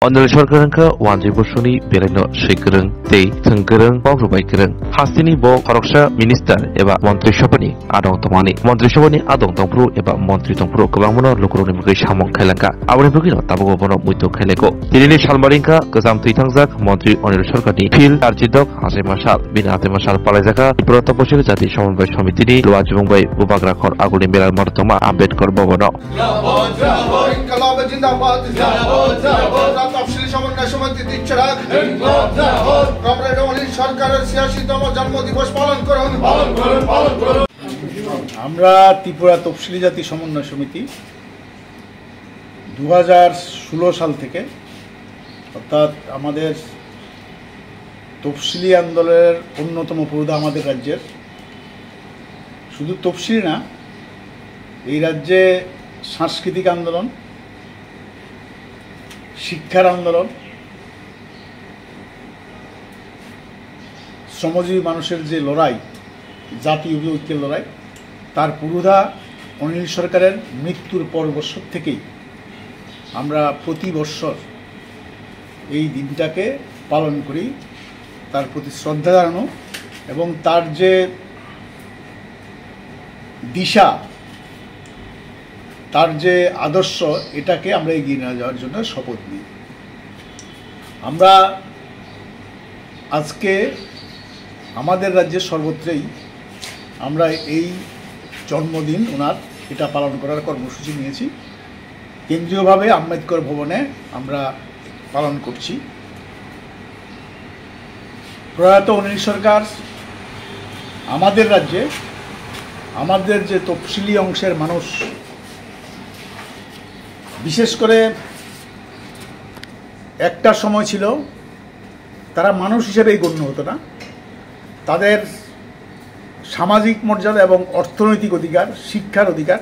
Ondel Sorkarangka Wanji Bosuni Bereno Shikrang Tei Tenggerang Pogrubai Kerang Hastini Bo Koroksha Minister Eba Montri Shopani Adong Tomani Montri Shopani Adong Tongpru Eba Montri Tongpru Kebanguno Lukuruni Mugi Shamong Kailangka Awani Bugino Tabugo Bono Muito Kaileko Tinini Shalmaringka Kezam Tuitangzak Montri Ondel Sorkani Phil Arjidok Hase Mashal Binate Mashal Palajaka Protoposhir Jati Samanbai Samitini Luajumbai Bubagrakor Agulin Belal Martoma Ambedkar Bobono তফসিলি সমন্বয় সমিতি দিচ্ছরাক comrade Anil সরকারের ৮৬তম জন্মদিবস পালন করুন। আমরা ত্রিপুরা তফসিলি জাতি সমন্বয় সমিতি ২০১৬ সাল থেকে অর্থাৎ আমাদের তফসিলি আন্দোলনের অন্যতম পুরোধা আমাদের রাজ্যের, শুধু তফসিলি না, এই রাজ্যে সাংস্কৃতিক আন্দোলন, শিক্ষার আন্দোলন, শ্রমজীবী মানুষের যে লড়াই, জাতীয় ঐক্যের লড়াই, তার পুরোধা অনিল সরকারের মৃত্যুর পর বছর থেকেই আমরা প্রতি বছর এই দিনটাকে পালন করি, তার প্রতি শ্রদ্ধা জানানো এবং তার যে দিশা, তার যে আদর্শ, এটাকে আমরা এগিয়ে নিয়ে যাওয়ার জন্য শপথ নিই। আমরা আজকে আমাদের রাজ্যের সর্বত্রই আমরা এই জন্মদিন ওনার এটা পালন করার কর্মসূচি নিয়েছি। কেন্দ্রীয়ভাবে আম্বেদকর ভবনে আমরা পালন করছি। প্রয়াত অনিল সরকার আমাদের রাজ্যে আমাদের যে তফসিলি অংশের মানুষ, বিশেষ করে একটা সময় ছিল তারা মানুষ হিসেবেই গণ্য হতো না, তাদের সামাজিক মর্যাদা এবং অর্থনৈতিক অধিকার, শিক্ষার অধিকার,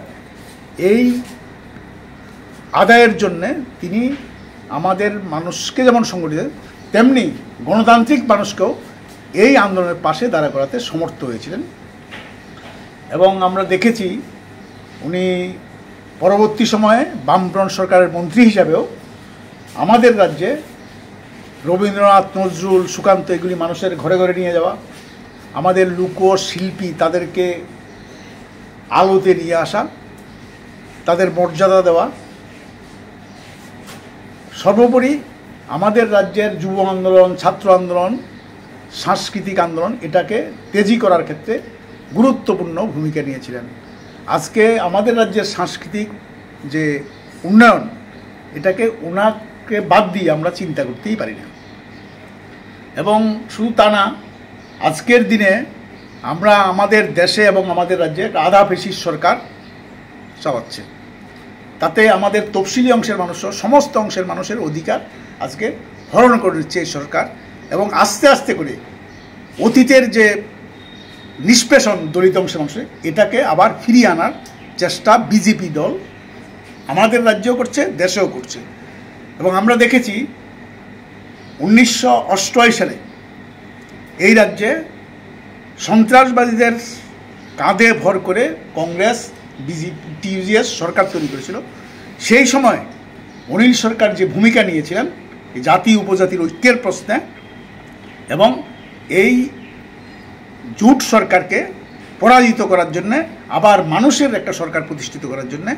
এই আদায়ের জন্যে তিনি আমাদের মানুষকে যেমন সংগঠিত, তেমনি গণতান্ত্রিক মানুষকেও এই আন্দোলনের পাশে দাঁড়া করাতে সমর্থ হয়েছিলেন। এবং আমরা দেখেছি উনি পরবর্তী সময়ে বামফ্রন্ট সরকারের মন্ত্রী হিসাবেও আমাদের রাজ্যে রবীন্দ্রনাথ, নজরুল, সুকান্ত এগুলি মানুষের ঘরে ঘরে নিয়ে যাওয়া, আমাদের লোকশিল্পী তাদেরকে আলোতে নিয়ে আসা, তাদের মর্যাদা দেওয়া, সর্বোপরি আমাদের রাজ্যের যুব আন্দোলন, ছাত্র আন্দোলন, সাংস্কৃতিক আন্দোলন এটাকে তেজি করার ক্ষেত্রে গুরুত্বপূর্ণ ভূমিকা নিয়েছিলেন। আজকে আমাদের রাজ্যের সাংস্কৃতিক যে উন্নয়ন, এটাকে ওনাকে বাদ দিয়ে আমরা চিন্তা করতেই পারি না। এবং শুধু তা না, আজকের দিনে আমরা আমাদের দেশে এবং আমাদের রাজ্যে আধা ফেসিস্ট সরকার চালাচ্ছে, তাতে আমাদের তফসিলি অংশের মানুষও সমস্ত অংশের মানুষের অধিকার আজকে হরণ করে দিচ্ছে এই সরকার। এবং আস্তে আস্তে করে অতীতের যে নিষ্পেষণ দলিত অংশের মানুষের, এটাকে আবার ফিরিয়ে আনার চেষ্টা বিজেপি দল আমাদের রাজ্যেও করছে, দেশেও করছে। এবং আমরা দেখেছি 1988 সালে এই রাজ্যে সন্ত্রাসবাদীদের কাঁধে ভর করে কংগ্রেস, বিজেপি, টিউজিএস সরকার তৈরি করেছিল। সেই সময় অনিল সরকার যে ভূমিকা নিয়েছিলেন জাতি উপজাতির ঐক্যের প্রশ্নে এবং এই জোট সরকারকে পরাজিত করার জন্যে, আবার মানুষের একটা সরকার প্রতিষ্ঠিত করার জন্যে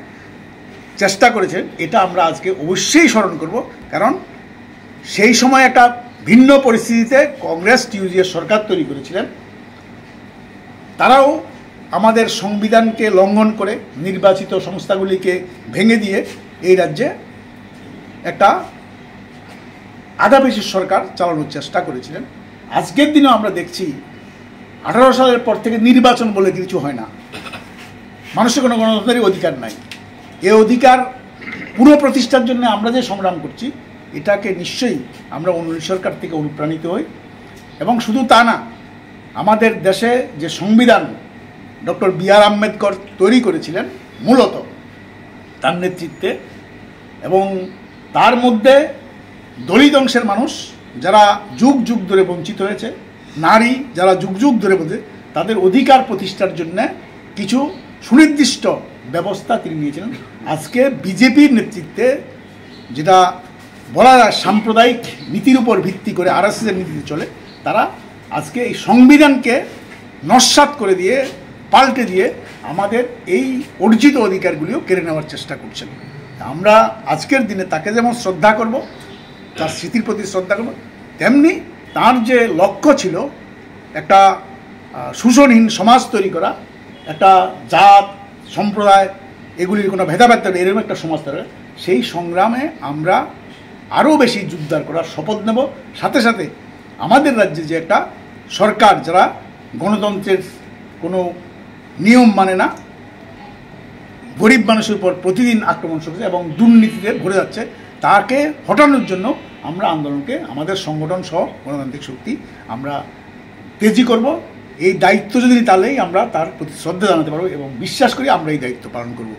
চেষ্টা করেছেন, এটা আমরা আজকে অবশ্যই স্মরণ করব। কারণ সেই সময় একটা ভিন্ন পরিস্থিতিতে কংগ্রেস, টিউজিএস সরকার তৈরি করেছিলেন, তারাও আমাদের সংবিধানকে লঙ্ঘন করে নির্বাচিত সংস্থাগুলিকে ভেঙে দিয়ে এই রাজ্যে একটা আধা ফেসিস্ট সরকার চালানোর চেষ্টা করেছিলেন। আজকের দিনেও আমরা দেখছি 18 সালের পর থেকে নির্বাচন বলে কিছু হয় না, মানুষের কোনো গণতন্ত্রের অধিকার নাই। এই অধিকার পুনঃপ্রতিষ্ঠার জন্য আমরা যে সংগ্রাম করছি, এটাকে নিশ্চয়ই আমরা অনিল সরকার থেকে অনুপ্রাণিত হই। এবং শুধু তা না, আমাদের দেশে যে সংবিধান ডক্টর বি.আর. আম্বেদকর তৈরি করেছিলেন মূলত তার নেতৃত্বে, এবং তার মধ্যে দলিত অংশের মানুষ যারা যুগ যুগ ধরে বঞ্চিত হয়েছে, নারী যারা যুগ যুগ ধরে বঞ্চিত, তাদের অধিকার প্রতিষ্ঠার জন্য কিছু সুনির্দিষ্ট ব্যবস্থা তিনি নিয়েছিলেন। আজকে বিজেপির নেতৃত্বে যেটা বলা যায় সাম্প্রদায়িক নীতির উপর ভিত্তি করে আরএসএসের নীতিতে চলে, তারা আজকে এই সংবিধানকে নস্যাৎ করে দিয়ে পাল্টে দিয়ে আমাদের এই অর্জিত অধিকারগুলিও কেড়ে নেওয়ার চেষ্টা করছেন। আমরা আজকের দিনে তাকে যেমন শ্রদ্ধা করব, তার স্মৃতির প্রতি শ্রদ্ধা করব, তেমনি তার যে লক্ষ্য ছিল একটা শোষণহীন সমাজ তৈরি করা, একটা জাত সম্প্রদায় এগুলির কোনো ভেদাভেদ নেই এরকম একটা সমাজ তৈরি করা, সেই সংগ্রামে আমরা আরও বেশি জোরদার করার শপথ নেব। সাথে সাথে আমাদের রাজ্যে যে একটা সরকার যারা গণতন্ত্রের কোনো নিয়ম মানে না, গরিব মানুষের উপর প্রতিদিন আক্রমণ করছে এবং দুর্নীতিতে ভরে যাচ্ছে, তাকে হটানোর জন্য আমরা আন্দোলনকে আমাদের সংগঠন সহ গণতান্ত্রিক শক্তি আমরা তেজি করব। এই দায়িত্ব যদি তাহলেই আমরা তার প্রতি শ্রদ্ধা জানাতে পারবো এবং বিশ্বাস করি আমরা এই দায়িত্ব পালন করব।